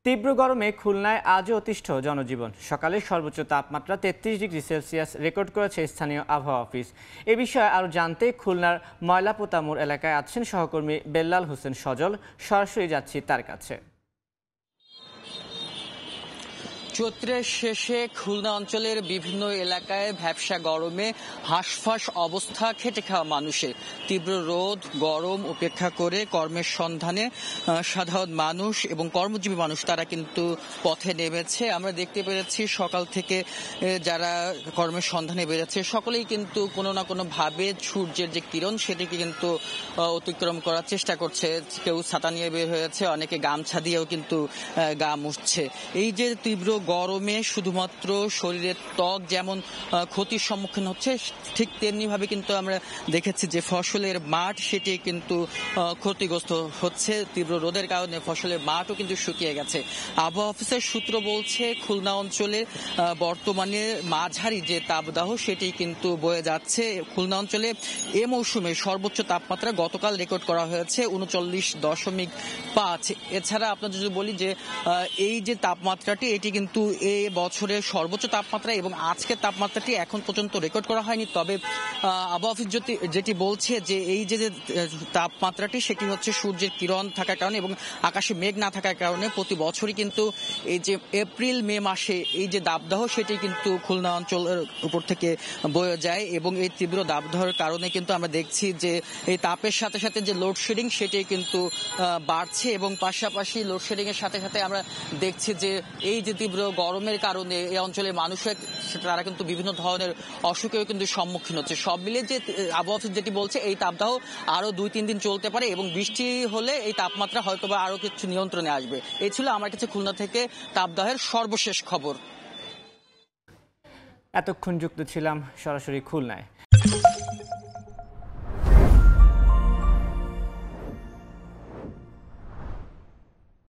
তীব্র গরমে খুলনায় আজও অতিষ্ঠ জনজীবন। সকালে সর্বোচ্চ তাপমাত্রা ৩৩ ডিগ্রি সেলসিয়াস রেকর্ড করেছে স্থানীয় আবহাওয়া অফিস। এ বিষয়ে আরও জানতে খুলনার ময়লাপোতামোড় এলাকায় আছেন সহকর্মী বেল্লাল হোসেন সজল। সরাসরি যাচ্ছি তার কাছে। চৈত্রের শেষে খুলনা অঞ্চলের বিভিন্ন এলাকায় ভ্যাপসা গরমে হাঁসফাঁস অবস্থা, খেটে খাওয়া মানুষের। তীব্র রোদ গরম উপেক্ষা করে কর্মের সন্ধানে সাধারণ মানুষ এবং কর্মজীবী মানুষ তারা কিন্তু পথে নেমেছে। আমরা দেখতে পেরেছি সকাল থেকে যারা কর্মের সন্ধানে বেরোচ্ছে সকলেই কিন্তু কোনো না কোনো ভাবে সূর্যের যে কিরণ সেটিকে কিন্তু অতিক্রম করার চেষ্টা করছে। কেউ ছাতা নিয়ে বের হয়েছে, অনেকে গামছা দিয়েও কিন্তু গা মুছছে। এই যে তীব্র গরমে শুধুমাত্র শরীরের ত্বক যেমন ক্ষতির সম্মুখীন হচ্ছে, ঠিক তেমনি ভাবে কিন্তু আমরা দেখেছি যে ফসলের মাঠ সেটি কিন্তু ক্ষতিগ্রস্ত হচ্ছে। তীব্র রোদের কারণে ফসলের মাঠও কিন্তু শুকিয়ে গেছে। আবহাওয়া অফিসের সূত্র বলছে খুলনা অঞ্চলে বর্তমানে মাঝারি যে তাপদাহ সেটি কিন্তু বয়ে যাচ্ছে। খুলনা অঞ্চলে এ মৌসুমে সর্বোচ্চ তাপমাত্রা গতকাল রেকর্ড করা হয়েছে ৩৯.৫। এছাড়া আপনার যদি বলি যে এই যে তাপমাত্রাটি এটি কিন্তু এই বছরের সর্বোচ্চ তাপমাত্রা এবং আজকের তাপমাত্রাটি এখন পর্যন্ত রেকর্ড করা হয়নি। তবে আবহাওয়া অফিস যেটি বলছে যে এই যে তাপমাত্রাটি সেটি হচ্ছে সূর্যের কিরণ থাকার কারণে এবং আকাশে মেঘ না থাকার কারণে প্রতি বছরই কিন্তু এই যে এপ্রিল মে মাসে এই যে দাবদাহ সেটি কিন্তু খুলনা অঞ্চলের উপর থেকে বয়ে যায় এবং এই তীব্র দাবদাহের কারণে কিন্তু আমরা দেখছি যে এই তাপের সাথে সাথে যে লোডশেডিং সেটি কিন্তু বাড়ছে এবং পাশাপাশি লোডশেডিং এর সাথে সাথে আমরা দেখছি যে এই যে তীব্র গরমের কারণে এই অঞ্চলের মানুষের তারা কিন্তু বিভিন্ন ধরনের অসুখেও কিন্তু সম্মুখীন হচ্ছে। সব মিলিয়ে যে আবহাওয়া অফিস যেটি বলছে এই তাপদাহ আরো ২-৩ দিন চলতে পারে এবং বৃষ্টি হলে এই তাপমাত্রা হয়তোবা আরো কিছু নিয়ন্ত্রণে আসবে। এই ছিল আমার কাছে খুলনা থেকে তাপদাহের সর্বশেষ খবর। এতক্ষণ যুক্ত ছিলাম সরাসরি খুলনায়।